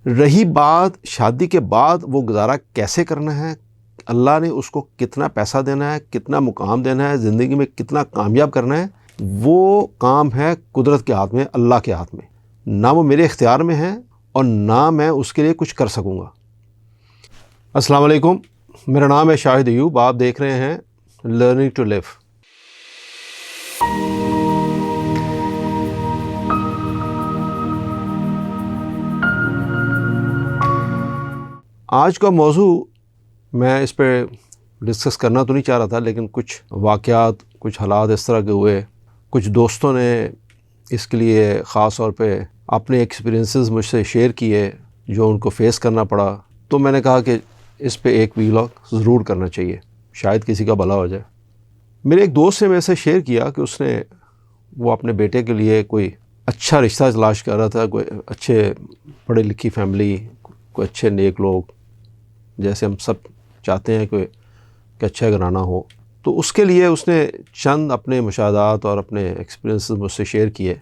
رہی بات شادی کے بعد وہ گزارا کیسے کرنا ہے، اللہ نے اس کو کتنا پیسہ دینا ہے، کتنا مقام دینا ہے، زندگی میں کتنا کامیاب کرنا ہے، وہ کام ہے قدرت کے ہاتھ میں، اللہ کے ہاتھ میں. نہ وہ میرے اختیار میں ہے اور نہ میں اس کے لیے کچھ کر سکوں گا. السلام علیکم، میرا نام ہے شاہد ایوب، آپ دیکھ رہے ہیں لرننگ ٹو لیو. آج کا موضوع میں اس پہ ڈسکس کرنا تو نہیں چاہ رہا تھا، لیکن کچھ واقعات، کچھ حالات اس طرح کے ہوئے، کچھ دوستوں نے اس کے لیے خاص طور پہ اپنے ایکسپیرینسز مجھ سے شیئر کیے جو ان کو فیس کرنا پڑا، تو میں نے کہا کہ اس پہ ایک ویلاگ ضرور کرنا چاہیے، شاید کسی کا بھلا ہو جائے. میرے ایک دوست نے میرے سے شیئر کیا کہ اس نے وہ اپنے بیٹے کے لیے کوئی اچھا رشتہ تلاش کر رہا تھا، کوئی اچھے پڑھی لکھی فیملی، کوئی اچھے نیک لوگ، جیسے ہم سب چاہتے ہیں کہ اچھا گھرانہ ہو. تو اس کے لیے اس نے چند اپنے مشاہدات اور اپنے ایکسپیرینسز مجھ سے شیئر کیے،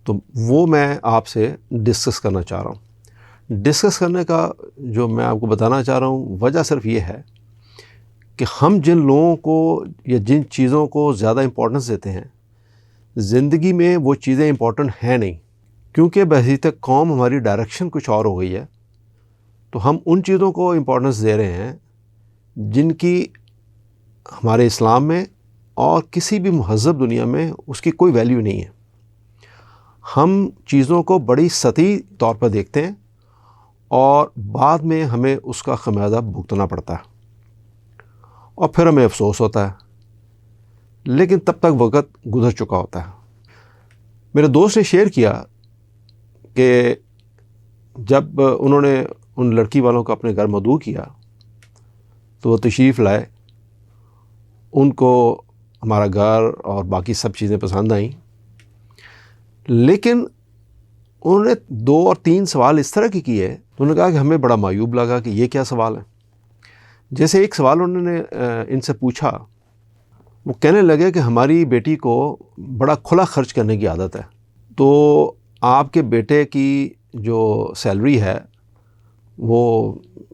تو وہ میں آپ سے ڈسکس کرنا چاہ رہا ہوں. ڈسکس کرنے کا جو میں آپ کو بتانا چاہ رہا ہوں وجہ صرف یہ ہے کہ ہم جن لوگوں کو یا جن چیزوں کو زیادہ امپورٹنس دیتے ہیں زندگی میں، وہ چیزیں امپورٹنٹ ہیں نہیں، کیونکہ بحیثیت قوم ہماری ڈائریکشن کچھ اور ہو گئی ہے. تو ہم ان چیزوں کو امپورٹنس دے رہے ہیں جن کی ہمارے اسلام میں اور کسی بھی مہذب دنیا میں اس کی کوئی ویلیو نہیں ہے. ہم چیزوں کو بڑی سطحی طور پر دیکھتے ہیں اور بعد میں ہمیں اس کا خمیازہ بھگتنا پڑتا ہے اور پھر ہمیں افسوس ہوتا ہے، لیکن تب تک وقت گزر چکا ہوتا ہے. میرے دوست نے شیئر کیا کہ جب انہوں نے ان لڑکی والوں کو اپنے گھر مدعو کیا تو وہ تشریف لائے، ان کو ہمارا گھر اور باقی سب چیزیں پسند آئیں، لیکن انہوں نے 2 اور 3 سوال اس طرح کے کیے. انہوں نے کہا کہ ہمیں بڑا معیوب لگا کہ یہ کیا سوال ہے. جیسے ایک سوال انہوں نے ان سے پوچھا، وہ کہنے لگے کہ ہماری بیٹی کو بڑا کھلا خرچ کرنے کی عادت ہے، تو آپ کے بیٹے کی جو سیلری ہے وہ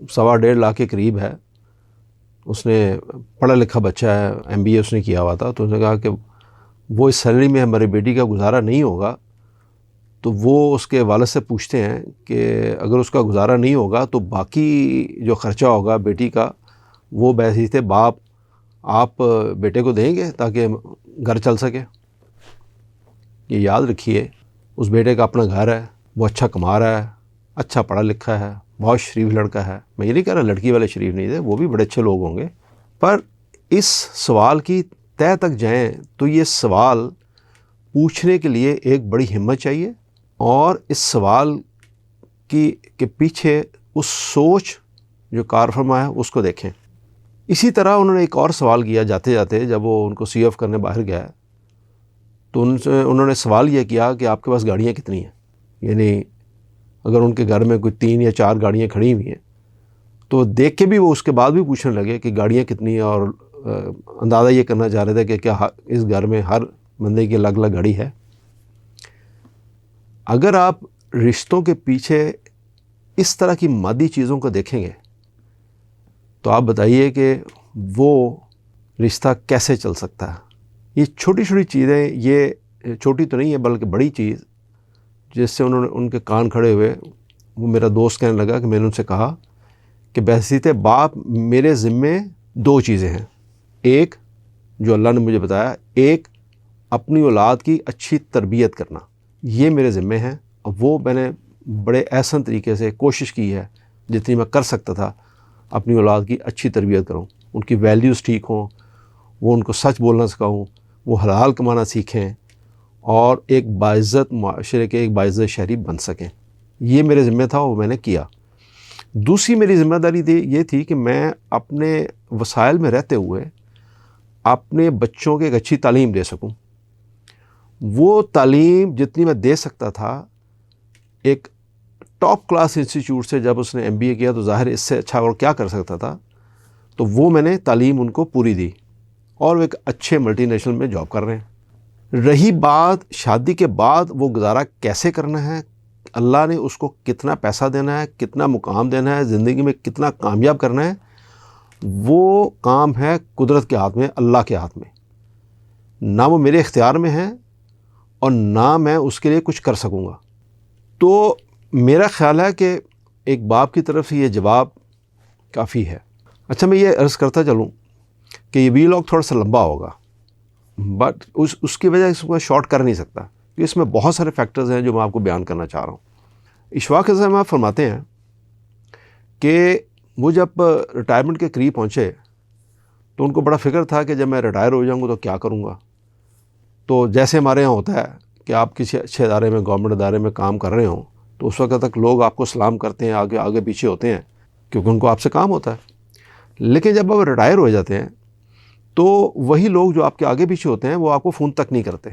1.25 لاکھ کے قریب ہے. اس نے پڑھا لکھا بچہ ہے، MBA اس نے کیا ہوا تھا. تو اس نے کہا کہ وہ اس سیلری میں ہماری بیٹی کا گزارا نہیں ہوگا. تو وہ اس کے والد سے پوچھتے ہیں کہ اگر اس کا گزارا نہیں ہوگا تو باقی جو خرچہ ہوگا بیٹی کا وہ بحیثیت باپ آپ بیٹے کو دیں گے تاکہ گھر چل سکے. یہ یاد رکھیے، اس بیٹے کا اپنا گھر ہے، وہ اچھا کما رہا ہے، اچھا پڑھا لکھا ہے، بہت شریف لڑکا ہے. میں یہ نہیں کہہ رہا لڑکی والے شریف نہیں تھے، وہ بھی بڑے اچھے لوگ ہوں گے. پر اس سوال کی تہہ تک جائیں تو یہ سوال پوچھنے کے لیے ایک بڑی ہمت چاہیے، اور اس سوال کے پیچھے اس سوچ جو کار فرما ہے اس کو دیکھیں. اسی طرح انہوں نے ایک اور سوال کیا جاتے جاتے، جب وہ ان کو سی ایف کرنے باہر گیا تو انہوں نے سوال یہ کیا کہ آپ کے پاس گاڑیاں کتنی ہیں. یعنی اگر ان کے گھر میں کوئی 3 یا 4 گاڑیاں کھڑی ہوئی ہیں تو دیکھ کے بھی وہ اس کے بعد بھی پوچھنے لگے کہ گاڑیاں کتنی ہیں، اور اندازہ یہ کرنا چاہ رہے تھے کہ کیا اس گھر میں ہر بندے کی الگ الگ گاڑی ہے. اگر آپ رشتوں کے پیچھے اس طرح کی مادی چیزوں کو دیکھیں گے تو آپ بتائیے کہ وہ رشتہ کیسے چل سکتا ہے. یہ چھوٹی چھوٹی چیزیں، یہ چھوٹی تو نہیں ہے بلکہ بڑی چیز، جس سے ان کے کان کھڑے ہوئے. وہ میرا دوست کہنے لگا کہ میں نے ان سے کہا کہ بحیثیت باپ میرے ذمے 2 چیزیں ہیں. ایک جو اللہ نے مجھے بتایا، ایک اپنی اولاد کی اچھی تربیت کرنا، یہ میرے ذمے ہیں، اور وہ میں نے بڑے احسن طریقے سے کوشش کی ہے جتنی میں کر سکتا تھا اپنی اولاد کی اچھی تربیت کروں، ان کی ویلیوز ٹھیک ہوں، وہ ان کو سچ بولنا سکھاؤں، وہ حلال کمانا سیکھیں، اور ایک باعزت معاشرے کے ایک باعزت شہری بن سکیں. یہ میرے ذمہ تھا، وہ میں نے کیا. دوسری میری ذمہ داری یہ تھی کہ میں اپنے وسائل میں رہتے ہوئے اپنے بچوں کے ایک اچھی تعلیم دے سکوں. وہ تعلیم جتنی میں دے سکتا تھا ایک ٹاپ کلاس انسٹیٹیوٹ سے، جب اس نے MBA کیا تو ظاہر اس سے اچھا اور کیا کر سکتا تھا، تو وہ میں نے تعلیم ان کو پوری دی، اور وہ ایک اچھے ملٹی نیشنل میں جاب کر رہے ہیں. رہی بات شادی کے بعد وہ گزارا کیسے کرنا ہے، اللہ نے اس کو کتنا پیسہ دینا ہے, کتنا مقام دینا ہے, زندگی میں کتنا کامیاب کرنا ہے, وہ کام ہے قدرت کے ہاتھ میں, اللہ کے ہاتھ میں. نہ وہ میرے اختیار میں ہے اور نہ میں اس کے لیے کچھ کر سکوں گا. تو میرا خیال ہے کہ ایک باپ کی طرف سے یہ جواب کافی ہے. اچھا, میں یہ عرض کرتا چلوں کہ یہ ویلاگ تھوڑا سا لمبا ہوگا, بٹ اس کی وجہ اس کو شارٹ کر نہیں سکتا, کہ اس میں بہت سارے فیکٹرز ہیں جو میں آپ کو بیان کرنا چاہ رہا ہوں. اشفاق صاحب آپ فرماتے ہیں کہ وہ جب ریٹائرمنٹ کے قریب پہنچے تو ان کو بڑا فکر تھا کہ جب میں ریٹائر ہو جاؤں گا تو کیا کروں گا. تو جیسے ہمارے یہاں ہوتا ہے کہ آپ کسی اچھے ادارے میں, گورنمنٹ ادارے میں کام کر رہے ہوں تو اس وقت تک لوگ آپ کو سلام کرتے ہیں, آگے پیچھے ہوتے ہیں, کیونکہ ان کو آپ سے کام ہوتا ہے. لیکن جب آپ ریٹائر ہو جاتے ہیں تو وہی لوگ جو آپ کے آگے پیچھے ہوتے ہیں وہ آپ کو فون تک نہیں کرتے.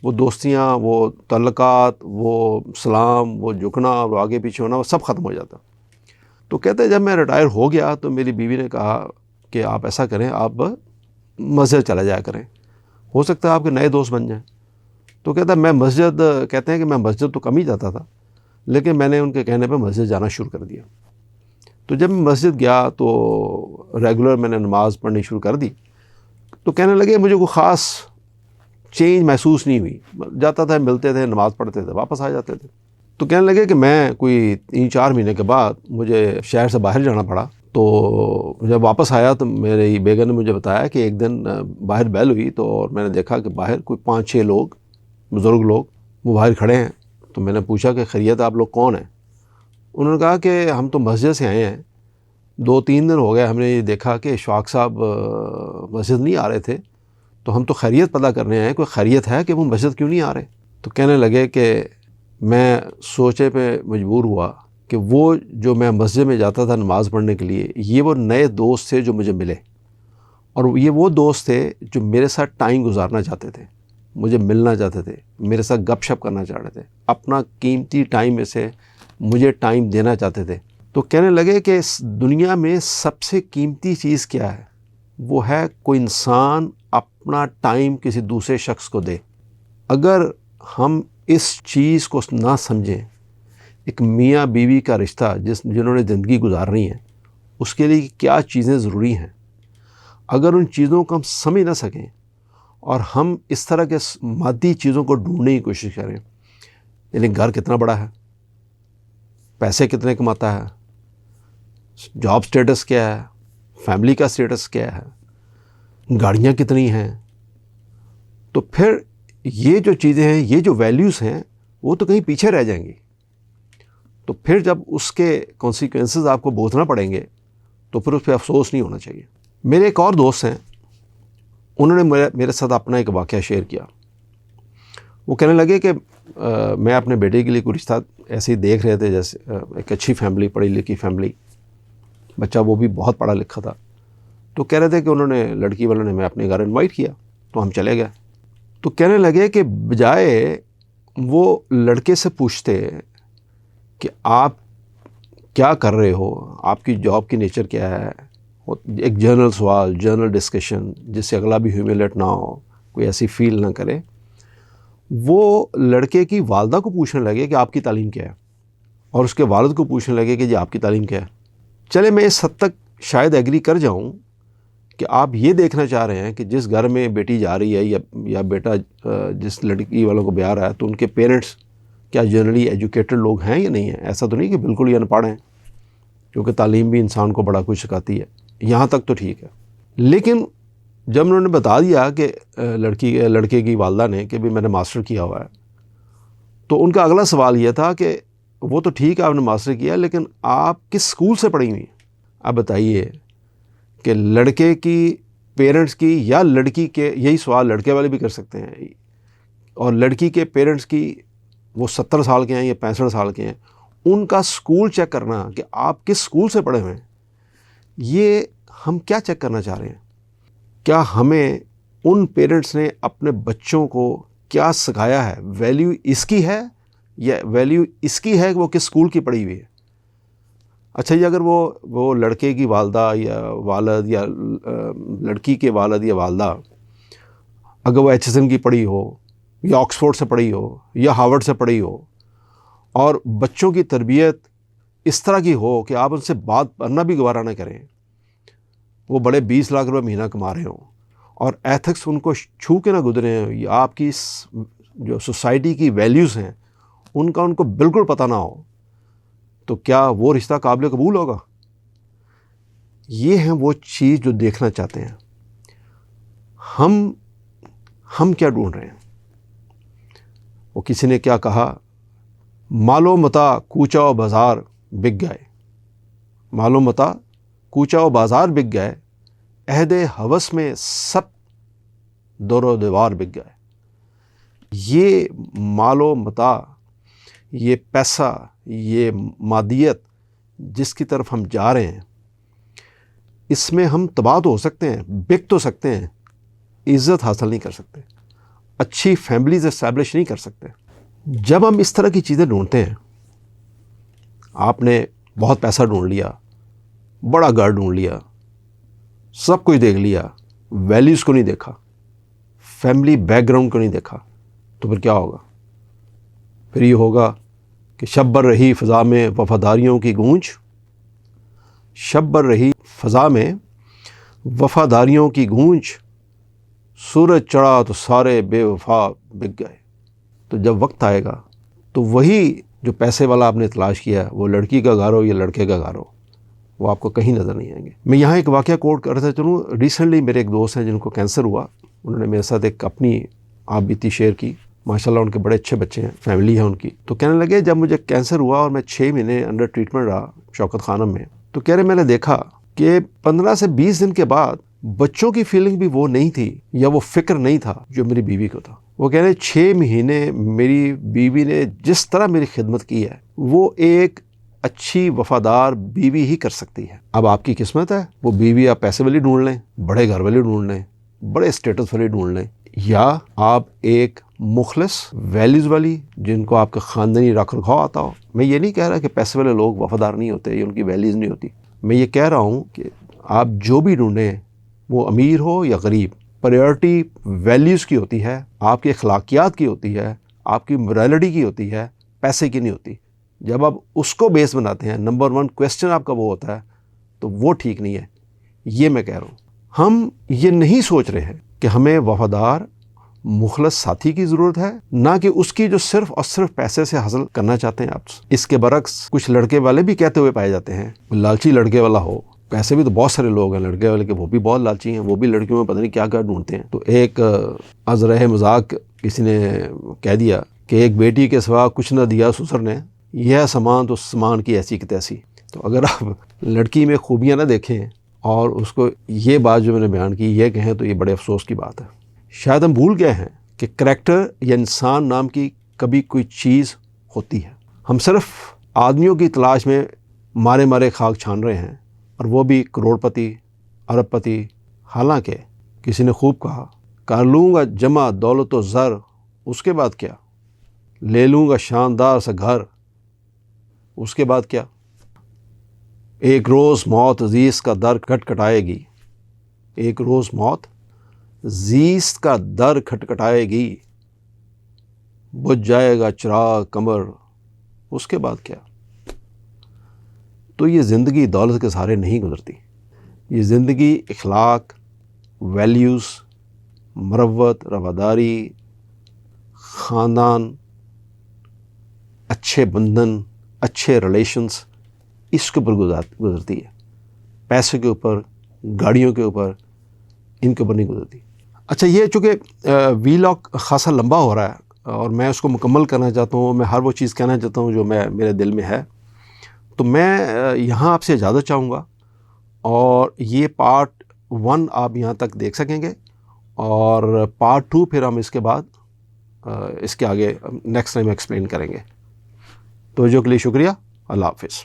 وہ دوستیاں, وہ تعلقات, وہ سلام, وہ جھکنا, وہ آگے پیچھے ہونا, وہ سب ختم ہو جاتا. تو کہتے ہیں جب میں ریٹائر ہو گیا تو میری بیوی نے کہا کہ آپ ایسا کریں, آپ مسجد چلا جایا کریں, ہو سکتا ہے آپ کے نئے دوست بن جائیں. تو کہتا ہے میں مسجد, کہتے ہیں کہ میں مسجد تو کم ہی جاتا تھا, لیکن میں نے ان کے کہنے پہ مسجد جانا شروع کر دیا. تو جب میں مسجد گیا تو ریگولر میں نے نماز پڑھنی شروع کر دی. تو کہنے لگے مجھے کوئی خاص چینج محسوس نہیں ہوئی, جاتا تھا, ملتے تھے, نماز پڑھتے تھے, واپس آ جاتے تھے. تو کہنے لگے کہ میں کوئی 3-4 مہینے کے بعد مجھے شہر سے باہر جانا پڑا. تو جب واپس آیا تو میری بیگم نے مجھے بتایا کہ ایک دن باہر بیل ہوئی تو اور میں نے دیکھا کہ باہر کوئی 5-6 لوگ, بزرگ لوگ, وہ باہر کھڑے ہیں. تو میں نے پوچھا کہ خیریت آپ لوگ کون ہیں؟ انہوں نے کہا کہ ہم تو مسجد سے آئے ہیں, 2-3 دن ہو گئے ہم نے یہ دیکھا کہ اشفاق صاحب مسجد نہیں آ رہے تھے, تو ہم تو خیریت پتہ کرنے آئے, کوئی خیریت ہے کہ وہ مسجد کیوں نہیں آ رہے؟ تو کہنے لگے کہ میں سوچے پہ مجبور ہوا کہ وہ جو میں مسجد میں جاتا تھا نماز پڑھنے کے لیے, یہ وہ نئے دوست تھے جو مجھے ملے, اور یہ وہ دوست تھے جو میرے ساتھ ٹائم گزارنا چاہتے تھے, مجھے ملنا چاہتے تھے, میرے ساتھ گپ شپ کرنا چاہتے تھے, اپنا قیمتی ٹائم میں سے مجھے ٹائم دینا چاہتے تھے. تو کہنے لگے کہ اس دنیا میں سب سے قیمتی چیز کیا ہے؟ وہ ہے کوئی انسان اپنا ٹائم کسی دوسرے شخص کو دے. اگر ہم اس چیز کو نہ سمجھیں, ایک میاں بیوی کا رشتہ جنہوں نے زندگی گزارنی ہے, اس کے لیے کیا چیزیں ضروری ہیں, اگر ان چیزوں کو ہم سمجھ نہ سکیں اور ہم اس طرح کے مادی چیزوں کو ڈھونڈنے کی کوشش کریں, یعنی گھر کتنا بڑا ہے, پیسے کتنے کماتا ہے, جاب سٹیٹس کیا ہے, فیملی کا سٹیٹس کیا ہے, گاڑیاں کتنی ہیں, تو پھر یہ جو چیزیں ہیں, یہ جو ویلیوز ہیں, وہ تو کہیں پیچھے رہ جائیں گی. تو پھر جب اس کے کانسیکوینسز آپ کو بھگتنا پڑیں گے تو پھر اس پہ افسوس نہیں ہونا چاہیے. میرے ایک اور دوست ہیں, انہوں نے میرے ساتھ اپنا ایک واقعہ شیئر کیا. وہ کہنے لگے کہ میں اپنے بیٹے کے لیے کوئی رشتہ ایسے ہی دیکھ رہے تھے, جیسے ایک اچھی فیملی, پڑھی لکھی فیملی, بچہ وہ بھی بہت پڑھا لکھا تھا. تو کہہ رہے تھے کہ انہوں نے, لڑکی والوں نے میں اپنے گھر انوائٹ کیا, تو ہم چلے گئے. تو کہنے لگے کہ بجائے وہ لڑکے سے پوچھتے کہ آپ کیا کر رہے ہو, آپ کی جاب کی نیچر کیا ہے, ایک جنرل سوال, جنرل ڈسکشن, جس سے اگلا بھی ہیومیلیٹ نہ ہو, کوئی ایسی فیل نہ کرے, وہ لڑکے کی والدہ کو پوچھنے لگے کہ آپ کی تعلیم کیا ہے, اور اس کے والد کو پوچھنے لگے کہ جی آپ کی تعلیم کیا ہے. چلے میں اس حد تک شاید ایگری کر جاؤں کہ آپ یہ دیکھنا چاہ رہے ہیں کہ جس گھر میں بیٹی جا رہی ہے یا بیٹا جس لڑکی والوں کو بیاہ رہا ہے, تو ان کے پیرنٹس کیا جنرلی ایجوکیٹڈ لوگ ہیں یا نہیں ہیں. ایسا تو نہیں کہ بالکل ہی ان پڑھ ہیں, کیونکہ تعلیم بھی انسان کو بڑا کچھ سکھاتی ہے, یہاں تک تو ٹھیک ہے. لیکن جب انہوں نے بتا دیا کہ لڑکے کی والدہ نے کہ بھی میں نے ماسٹر کیا ہوا ہے, تو ان کا اگلا سوال یہ تھا کہ وہ تو ٹھیک ہے آپ نے ماسٹر کیا, لیکن آپ کس اسکول سے پڑھی ہوئی ہیں؟ اب بتائیے کہ لڑکے کی پیرنٹس کی یا لڑکی کے, یہی سوال لڑکے والے بھی کر سکتے ہیں, اور لڑکی کے پیرنٹس کی, وہ 70 سال کے ہیں یا 65 سال کے ہیں, ان کا اسکول چیک کرنا کہ آپ کس اسکول سے پڑھے ہوئے ہیں, یہ ہم کیا چیک کرنا چاہ رہے ہیں؟ کیا ہمیں ان پیرنٹس نے اپنے بچوں کو کیا سکھایا ہے, ویلیو اس کی ہے یا ویلیو اس کی ہے کہ وہ کس اسکول کی پڑھی ہوئی ہے؟ اچھا جی, اگر وہ لڑکے کی والدہ یا والد یا لڑکی کے والد یا والدہ اگر وہ HSN کی پڑھی ہو یا آکسفورڈ سے پڑھی ہو یا ہارورڈ سے پڑھی ہو, اور بچوں کی تربیت اس طرح کی ہو کہ آپ ان سے بات کرنا بھی گوارہ نہ کریں، وہ بڑے 20 لاکھ روپے مہینہ کما رہے ہوں اور ایتھکس ان کو چھو کے نہ گزرے ہیں، یا آپ کی جو سوسائٹی کی ویلیوز ہیں ان کا ان کو بالکل پتہ نہ ہو، تو کیا وہ رشتہ قابل قبول ہوگا؟ یہ ہیں وہ چیز جو دیکھنا چاہتے ہیں۔ ہم کیا ڈھونڈ رہے ہیں؟ وہ کسی نے کیا کہا، مال و متاع کوچہ و بازار بک گئے، مال و متاع کوچہ و بازار بک گئے، عہد ہوس میں سب دور و دیوار بک گئے۔ یہ مال و متاع، یہ پیسہ، یہ مادیت جس کی طرف ہم جا رہے ہیں، اس میں ہم تباہ تو ہو سکتے ہیں، بک تو سکتے ہیں، عزت حاصل نہیں کر سکتے، اچھی فیملیز اسٹیبلش نہیں کر سکتے۔ جب ہم اس طرح کی چیزیں ڈھونڈتے ہیں، آپ نے بہت پیسہ ڈھونڈ لیا، بڑا گھر ڈھونڈ لیا، سب کچھ دیکھ لیا، ویلیوز کو نہیں دیکھا، فیملی بیک گراؤنڈ کو نہیں دیکھا، تو پھر کیا ہوگا؟ پھر یہ ہوگا کہ شب بر رہی فضا میں وفاداریوں کی گونج، شب بر رہی فضا میں وفاداریوں کی گونج، سورج چڑھا تو سارے بے وفا بک گئے۔ تو جب وقت آئے گا تو وہی جو پیسے والا آپ نے تلاش کیا ہے، وہ لڑکی کا گھر ہو یا لڑکے کا گھر ہو، وہ آپ کو کہیں نظر نہیں آئیں گے۔ میں یہاں ایک واقعہ کوٹ کرتا چلوں۔ ریسنٹلی میرے ایک دوست ہیں جن کو کینسر ہوا، انہوں نے میرے ساتھ ایک اپنی آپ بیتی شیئر کی۔ ماشاءاللہ ان کے بڑے اچھے بچے ہیں، فیملی ہے ان کی۔ تو کہنے لگے جب مجھے کینسر ہوا اور میں 6 مہینے انڈر ٹریٹمنٹ رہا شوکت خانم میں، تو کہہ رہے میں نے دیکھا کہ 15 سے 20 دن کے بعد بچوں کی فیلنگ بھی وہ نہیں تھی یا وہ فکر نہیں تھا جو میری بیوی کو تھا۔ وہ کہہ رہے 6 مہینے میری بیوی نے جس طرح میری خدمت کی ہے، وہ ایک اچھی وفادار بیوی ہی کر سکتی ہے۔ اب آپ کی قسمت ہے، وہ بیوی آپ پیسے والی ڈھونڈ لیں، بڑے گھر والی ڈھونڈ لیں، بڑے اسٹیٹس والی ڈھونڈ لیں، یا آپ ایک مخلص ویلیوز والی جن کو آپ کا خاندانی رکھ رکھاؤ آتا ہو۔ میں یہ نہیں کہہ رہا کہ پیسے والے لوگ وفادار نہیں ہوتے یا ان کی ویلیوز نہیں ہوتی، میں یہ کہہ رہا ہوں کہ آپ جو بھی ڈھونڈیں، وہ امیر ہو یا غریب، پریورٹی ویلیوز کی ہوتی ہے، آپ کی اخلاقیات کی ہوتی ہے، آپ کی morality کی ہوتی ہے، پیسے کی نہیں ہوتی۔ جب آپ اس کو بیس بناتے ہیں، نمبر 1 کویسچن آپ کا وہ ہوتا ہے، تو وہ ٹھیک نہیں ہے۔ یہ میں کہہ رہا ہوں، ہم یہ نہیں سوچ رہے ہیں کہ ہمیں وفادار مخلص ساتھی کی ضرورت ہے، نہ کہ اس کی جو صرف اور صرف پیسے سے حاصل کرنا چاہتے ہیں آپ۔ اس کے برعکس کچھ لڑکے والے بھی کہتے ہوئے پائے جاتے ہیں، لالچی لڑکے والا ہو۔ پیسے بھی تو بہت سارے لوگ ہیں لڑکے والے کے، وہ بھی بہت لالچی ہیں، وہ بھی لڑکیوں میں پتہ نہیں کیا کیا ڈھونڈتے ہیں۔ تو ایک از رہ مذاق کسی نے کہہ دیا کہ ایک بیٹی کے سوا کچھ نہ دیا سسر نے، یہ سامان تو سامان کی ایسی کی تیسی۔ تو اگر آپ لڑکی میں خوبیاں نہ دیکھیں اور اس کو یہ بات جو میں نے بیان کی یہ کہیں، تو یہ بڑے افسوس کی بات ہے۔ شاید ہم بھول گئے ہیں کہ کریکٹر یا انسان نام کی کبھی کوئی چیز ہوتی ہے۔ ہم صرف آدمیوں کی تلاش میں مارے مارے خاک چھان رہے ہیں، اور وہ بھی کروڑ پتی، ارب پتی۔ حالانکہ کسی نے خوب کہا، کر لوں گا جمع دولت و زر، اس کے بعد کیا؟ لے لوں گا شاندار سا گھر، اس کے بعد کیا؟ ایک روز موت زیست کا در کھٹکھٹائے گی، ایک روز موت زیست کا در کھٹکھٹائے گی، بجھ جائے گا چراغ قمر، اس کے بعد کیا؟ تو یہ زندگی دولت کے سہارے نہیں گزرتی، یہ زندگی اخلاق، ویلیوز، مروت، رواداری، خاندان، اچھے بندھن، اچھے ریلیشنز، اس کے اوپر گزرتی ہے۔ پیسے کے اوپر، گاڑیوں کے اوپر، ان کے اوپر نہیں گزرتی۔ اچھا، یہ چونکہ ویلاگ خاصا لمبا ہو رہا ہے اور میں اس کو مکمل کرنا چاہتا ہوں، میں ہر وہ چیز کہنا چاہتا ہوں جو میرے دل میں ہے، تو میں یہاں آپ سے اجازت چاہوں گا، اور یہ پارٹ 1 آپ یہاں تک دیکھ سکیں گے، اور پارٹ 2 پھر ہم اس کے بعد اس کے آگے نیکسٹ ٹائم ایکسپلین کریں گے۔ توجہ کے لیے شکریہ، اللہ حافظ۔